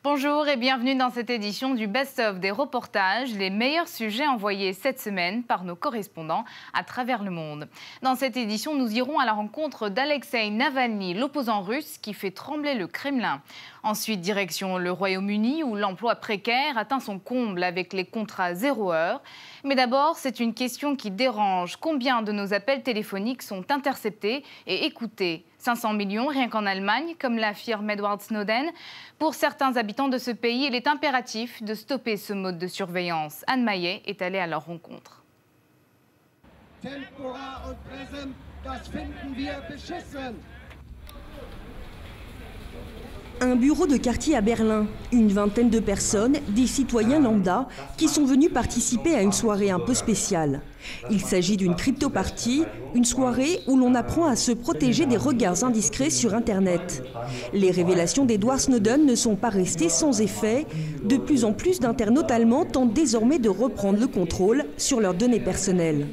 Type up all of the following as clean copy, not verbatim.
Bonjour et bienvenue dans cette édition du Best-of des reportages, les meilleurs sujets envoyés cette semaine par nos correspondants à travers le monde. Dans cette édition, nous irons à la rencontre d'Alexeï Navalny, l'opposant russe qui fait trembler le Kremlin. Ensuite, direction le Royaume-Uni où l'emploi précaire atteint son comble avec les contrats 0 heure. Mais d'abord, c'est une question qui dérange. Combien de nos appels téléphoniques sont interceptés et écoutés ? 500 millions rien qu'en Allemagne, comme l'affirme Edward Snowden. Pour certains habitants de ce pays, il est impératif de stopper ce mode de surveillance. Anne Maillet est allée à leur rencontre. Tempora und Pressem, das finden wir beschissen. Un bureau de quartier à Berlin, une vingtaine de personnes, des citoyens lambda, qui sont venus participer à une soirée un peu spéciale. Il s'agit d'une crypto-party, une soirée où l'on apprend à se protéger des regards indiscrets sur Internet. Les révélations d'Edward Snowden ne sont pas restées sans effet. De plus en plus d'internautes allemands tentent désormais de reprendre le contrôle sur leurs données personnelles.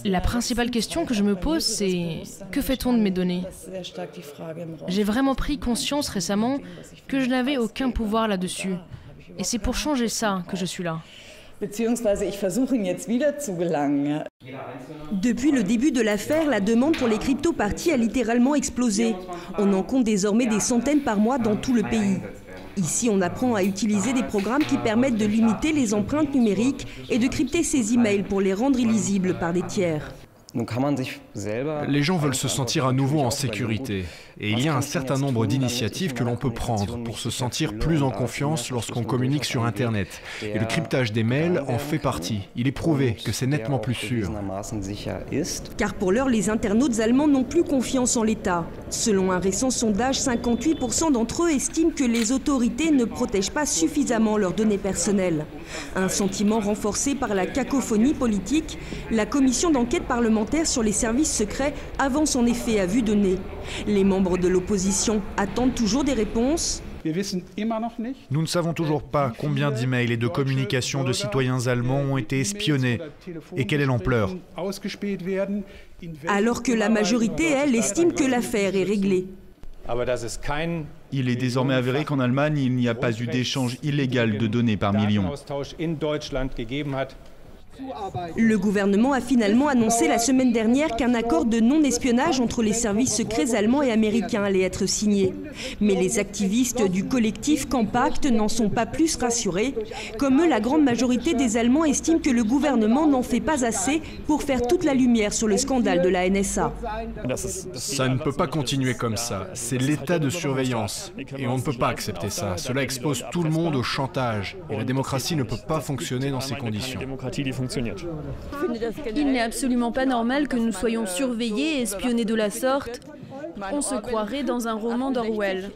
La principale question que je me pose, c'est que fait-on de mes données ? J'ai vraiment pris conscience récemment que je n'avais aucun pouvoir là-dessus. Et c'est pour changer ça que je suis là. Depuis le début de l'affaire, la demande pour les crypto-parties a littéralement explosé. On en compte désormais des centaines par mois dans tout le pays. Ici, on apprend à utiliser des programmes qui permettent de limiter les empreintes numériques et de crypter ces emails pour les rendre illisibles par des tiers. Les gens veulent se sentir à nouveau en sécurité. Et il y a un certain nombre d'initiatives que l'on peut prendre pour se sentir plus en confiance lorsqu'on communique sur Internet. Et le cryptage des mails en fait partie. Il est prouvé que c'est nettement plus sûr. Car pour l'heure, les internautes allemands n'ont plus confiance en l'État. Selon un récent sondage, 58% d'entre eux estiment que les autorités ne protègent pas suffisamment leurs données personnelles. Un sentiment renforcé par la cacophonie politique, la commission d'enquête parlementaire sur les services secrets avance en effet à vue de nez. Les membres de l'opposition attendent toujours des réponses. Nous ne savons toujours pas combien d'emails et de communications de citoyens allemands ont été espionnés et quelle est l'ampleur. Alors que la majorité, elle, estime que l'affaire est réglée. Il est désormais avéré qu'en Allemagne, il n'y a pas eu d'échange illégal de données par millions. Le gouvernement a finalement annoncé la semaine dernière qu'un accord de non-espionnage entre les services secrets allemands et américains allait être signé. Mais les activistes du collectif Campact n'en sont pas plus rassurés. Comme eux, la grande majorité des Allemands estiment que le gouvernement n'en fait pas assez pour faire toute la lumière sur le scandale de la NSA. Ça ne peut pas continuer comme ça. C'est l'état de surveillance. Et on ne peut pas accepter ça. Cela expose tout le monde au chantage. Et la démocratie ne peut pas fonctionner dans ces conditions. Il n'est absolument pas normal que nous soyons surveillés et espionnés de la sorte. On se croirait dans un roman d'Orwell.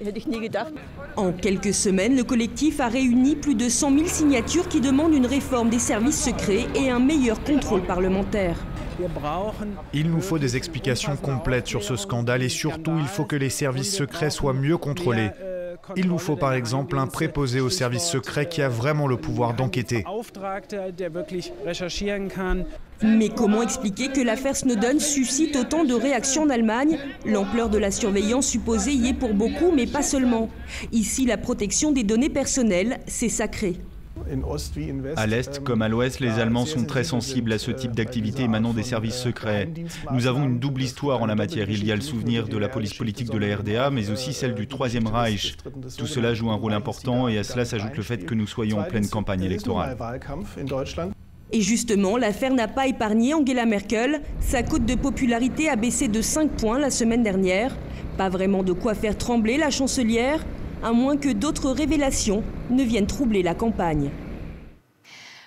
En quelques semaines, le collectif a réuni plus de 100 000 signatures qui demandent une réforme des services secrets et un meilleur contrôle parlementaire. Il nous faut des explications complètes sur ce scandale et surtout, il faut que les services secrets soient mieux contrôlés. Il nous faut par exemple un préposé aux services secrets qui a vraiment le pouvoir d'enquêter. Mais comment expliquer que l'affaire Snowden suscite autant de réactions en Allemagne? L'ampleur de la surveillance supposée y est pour beaucoup, mais pas seulement. Ici, la protection des données personnelles, c'est sacré. À l'Est comme à l'Ouest, les Allemands sont très sensibles à ce type d'activité émanant des services secrets. Nous avons une double histoire en la matière. Il y a le souvenir de la police politique de la RDA, mais aussi celle du Troisième Reich. Tout cela joue un rôle important et à cela s'ajoute le fait que nous soyons en pleine campagne électorale. Et justement, l'affaire n'a pas épargné Angela Merkel. Sa cote de popularité a baissé de 5 points la semaine dernière. Pas vraiment de quoi faire trembler la chancelière, à moins que d'autres révélations ne viennent troubler la campagne.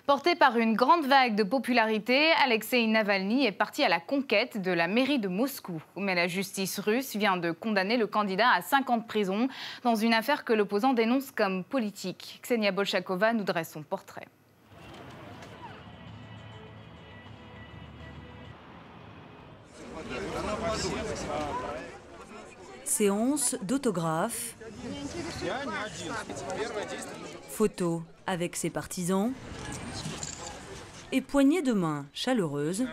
Porté par une grande vague de popularité, Alexeï Navalny est parti à la conquête de la mairie de Moscou. Mais la justice russe vient de condamner le candidat à 5 ans de prison dans une affaire que l'opposant dénonce comme politique. Ksenia Bolchakova nous dresse son portrait. Séance d'autographes, photos avec ses partisans et poignées de main chaleureuses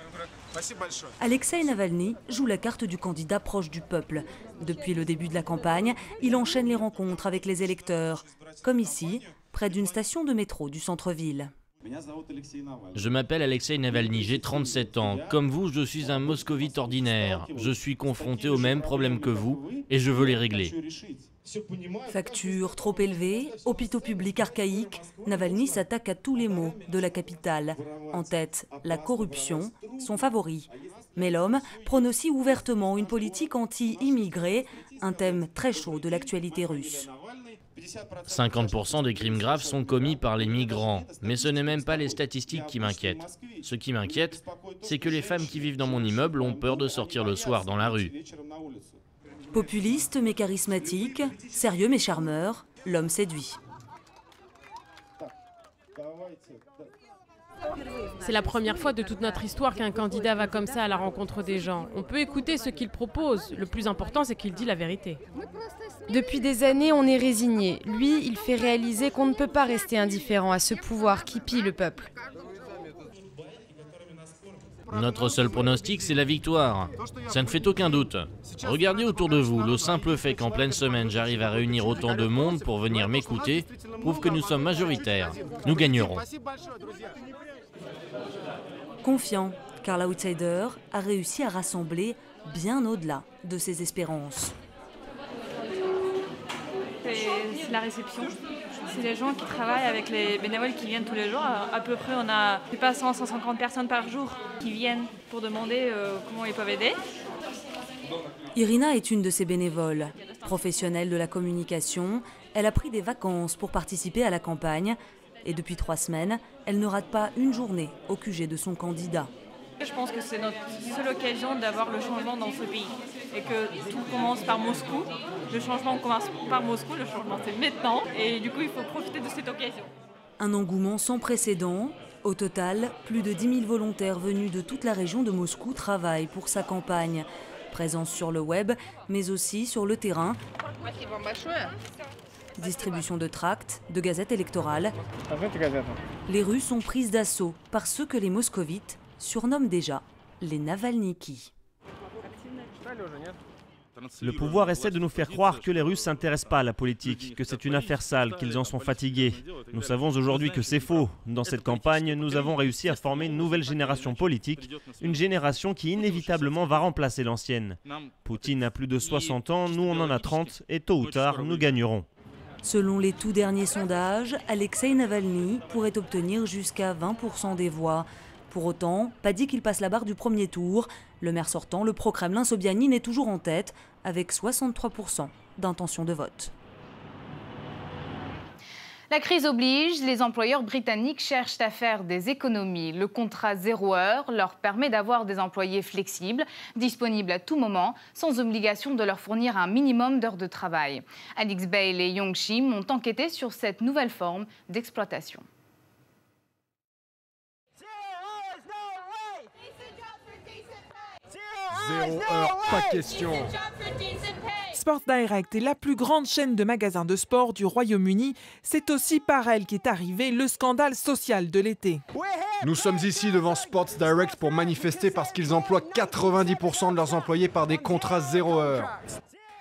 Alexeï Navalny joue la carte du candidat proche du peuple. Depuis le début de la campagne, il enchaîne les rencontres avec les électeurs, comme ici, près d'une station de métro du centre-ville. Je m'appelle Alexeï Navalny, j'ai 37 ans. Comme vous, je suis un moscovite ordinaire. Je suis confronté aux mêmes problèmes que vous et je veux les régler. Factures trop élevées, hôpitaux publics archaïques, Navalny s'attaque à tous les maux de la capitale. En tête, la corruption, son favori. Mais l'homme prône aussi ouvertement une politique anti-immigrés, un thème très chaud de l'actualité russe. 50% des crimes graves sont commis par les migrants. Mais ce n'est même pas les statistiques qui m'inquiètent. Ce qui m'inquiète, c'est que les femmes qui vivent dans mon immeuble ont peur de sortir le soir dans la rue. Populiste mais charismatique, sérieux mais charmeur, l'homme séduit. C'est la première fois de toute notre histoire qu'un candidat va comme ça à la rencontre des gens. On peut écouter ce qu'il propose. Le plus important, c'est qu'il dit la vérité. Depuis des années, on est résigné. Lui, il fait réaliser qu'on ne peut pas rester indifférent à ce pouvoir qui pille le peuple. Notre seul pronostic, c'est la victoire. Ça ne fait aucun doute. Regardez autour de vous, le simple fait qu'en pleine semaine, j'arrive à réunir autant de monde pour venir m'écouter prouve que nous sommes majoritaires. Nous gagnerons. Confiant, car l'outsider a réussi à rassembler bien au-delà de ses espérances. C'est la réception. C'est les gens qui travaillent avec les bénévoles qui viennent tous les jours. À peu près, on a 100-150 personnes par jour qui viennent pour demander comment ils peuvent aider. Irina est une de ces bénévoles. Professionnelle de la communication, elle a pris des vacances pour participer à la campagne. Et depuis 3 semaines, elle ne rate pas une journée au QG de son candidat. Je pense que c'est notre seule occasion d'avoir le changement dans ce pays. Et que tout commence par Moscou. Le changement commence par Moscou, le changement c'est maintenant. Et du coup, il faut profiter de cette occasion. Un engouement sans précédent. Au total, plus de 10 000 volontaires venus de toute la région de Moscou travaillent pour sa campagne. Présence sur le web, mais aussi sur le terrain. Distribution de tracts, de gazettes électorales. Les rues sont prises d'assaut par ceux que les moscovites surnomment déjà les Navalniki. Le pouvoir essaie de nous faire croire que les Russes ne s'intéressent pas à la politique, que c'est une affaire sale, qu'ils en sont fatigués. Nous savons aujourd'hui que c'est faux. Dans cette campagne, nous avons réussi à former une nouvelle génération politique, une génération qui inévitablement va remplacer l'ancienne. Poutine a plus de 60 ans, nous on en a 30, et tôt ou tard, nous gagnerons. Selon les tout derniers sondages, Alexeï Navalny pourrait obtenir jusqu'à 20% des voix. Pour autant, pas dit qu'il passe la barre du premier tour. Le maire sortant, le pro-Kremlin Sobyanin, est toujours en tête, avec 63% d'intention de vote. La crise oblige, les employeurs britanniques cherchent à faire des économies. Le contrat 0 heure leur permet d'avoir des employés flexibles, disponibles à tout moment, sans obligation de leur fournir un minimum d'heures de travail. Alix Bale et Yong Shim ont enquêté sur cette nouvelle forme d'exploitation. 0 heure, pas question. Sport Direct est la plus grande chaîne de magasins de sport du Royaume-Uni. C'est aussi par elle qu'est arrivé le scandale social de l'été. Nous sommes ici devant Sports Direct pour manifester parce qu'ils emploient 90% de leurs employés par des contrats 0 heure.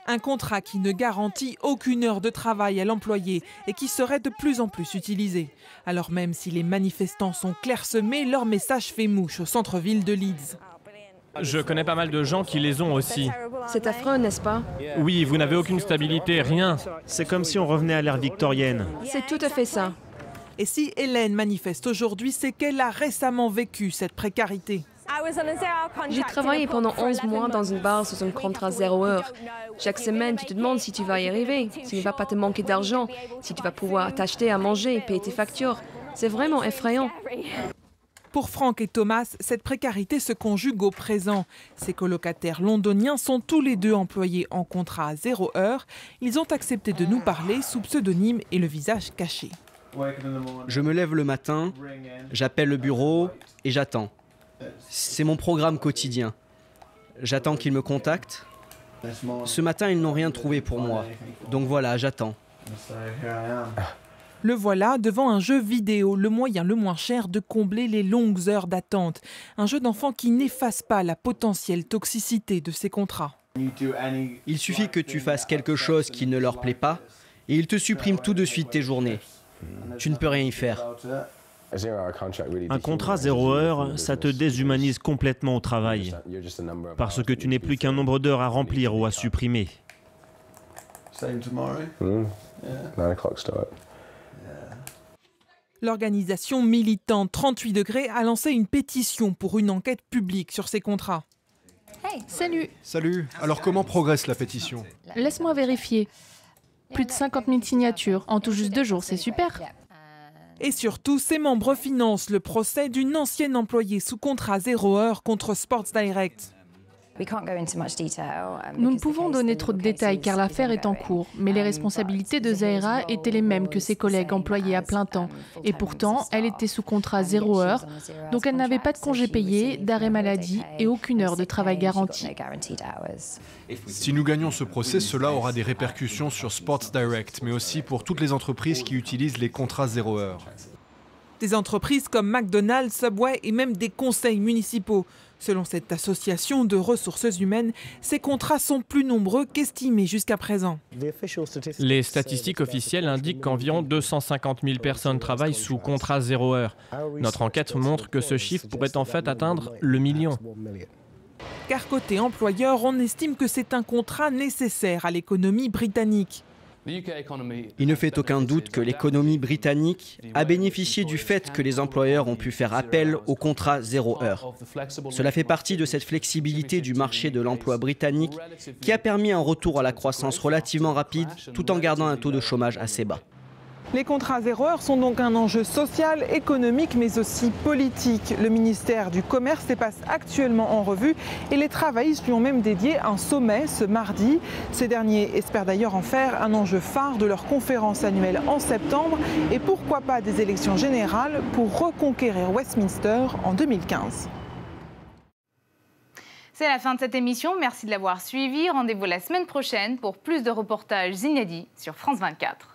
Un contrat qui ne garantit aucune heure de travail à l'employé et qui serait de plus en plus utilisé. Alors même si les manifestants sont clairsemés, leur message fait mouche au centre-ville de Leeds. Je connais pas mal de gens qui les ont aussi. C'est affreux, n'est-ce pas? Oui, vous n'avez aucune stabilité, rien. C'est comme si on revenait à l'ère victorienne. C'est tout à fait ça. Et si Hélène manifeste aujourd'hui, c'est qu'elle a récemment vécu cette précarité. J'ai travaillé pendant 11 mois dans une bar sous un contrat 0 heure. Chaque semaine, tu te demandes si tu vas y arriver, si tu ne vas pas te manquer d'argent, si tu vas pouvoir t'acheter à manger, payer tes factures. C'est vraiment effrayant. Pour Franck et Thomas, cette précarité se conjugue au présent. Ces colocataires londoniens sont tous les deux employés en contrat à 0 heure. Ils ont accepté de nous parler sous pseudonyme et le visage caché. Je me lève le matin, j'appelle le bureau et j'attends. C'est mon programme quotidien. J'attends qu'ils me contactent. Ce matin, ils n'ont rien trouvé pour moi. Donc voilà, j'attends. Le voilà devant un jeu vidéo, le moyen le moins cher de combler les longues heures d'attente. Un jeu d'enfant qui n'efface pas la potentielle toxicité de ces contrats. Il suffit que tu fasses quelque chose qui ne leur plaît pas et ils te suppriment tout de suite tes journées. Tu ne peux rien y faire. Un contrat 0 heure, ça te déshumanise complètement au travail. Parce que tu n'es plus qu'un nombre d'heures à remplir ou à supprimer. L'organisation militante 38 degrés a lancé une pétition pour une enquête publique sur ces contrats. Hey, salut. Salut. Alors comment progresse la pétition? Laisse-moi vérifier. Plus de 50 000 signatures en tout juste 2 jours, c'est super. Et surtout, ses membres financent le procès d'une ancienne employée sous contrat 0 heure contre Sports Direct. Nous ne pouvons donner trop de détails car l'affaire est en cours, mais les responsabilités de Zahra étaient les mêmes que ses collègues employés à plein temps. Et pourtant, elle était sous contrat 0 heure, donc elle n'avait pas de congé payé, d'arrêt maladie et aucune heure de travail garantie. Si nous gagnons ce procès, cela aura des répercussions sur Sports Direct, mais aussi pour toutes les entreprises qui utilisent les contrats 0 heure. Des entreprises comme McDonald's, Subway et même des conseils municipaux. Selon cette association de ressources humaines, ces contrats sont plus nombreux qu'estimés jusqu'à présent. Les statistiques officielles indiquent qu'environ 250 000 personnes travaillent sous contrat 0 heure. Notre enquête montre que ce chiffre pourrait en fait atteindre le million. Car côté employeur, on estime que c'est un contrat nécessaire à l'économie britannique. Il ne fait aucun doute que l'économie britannique a bénéficié du fait que les employeurs ont pu faire appel au contrat 0 heure. Cela fait partie de cette flexibilité du marché de l'emploi britannique qui a permis un retour à la croissance relativement rapide tout en gardant un taux de chômage assez bas. Les contrats 0 heure sont donc un enjeu social, économique, mais aussi politique. Le ministère du Commerce les passe actuellement en revue et les travaillistes lui ont même dédié un sommet ce mardi. Ces derniers espèrent d'ailleurs en faire un enjeu phare de leur conférence annuelle en septembre et pourquoi pas des élections générales pour reconquérir Westminster en 2015. C'est la fin de cette émission. Merci de l'avoir suivi. Rendez-vous la semaine prochaine pour plus de reportages inédits sur France 24.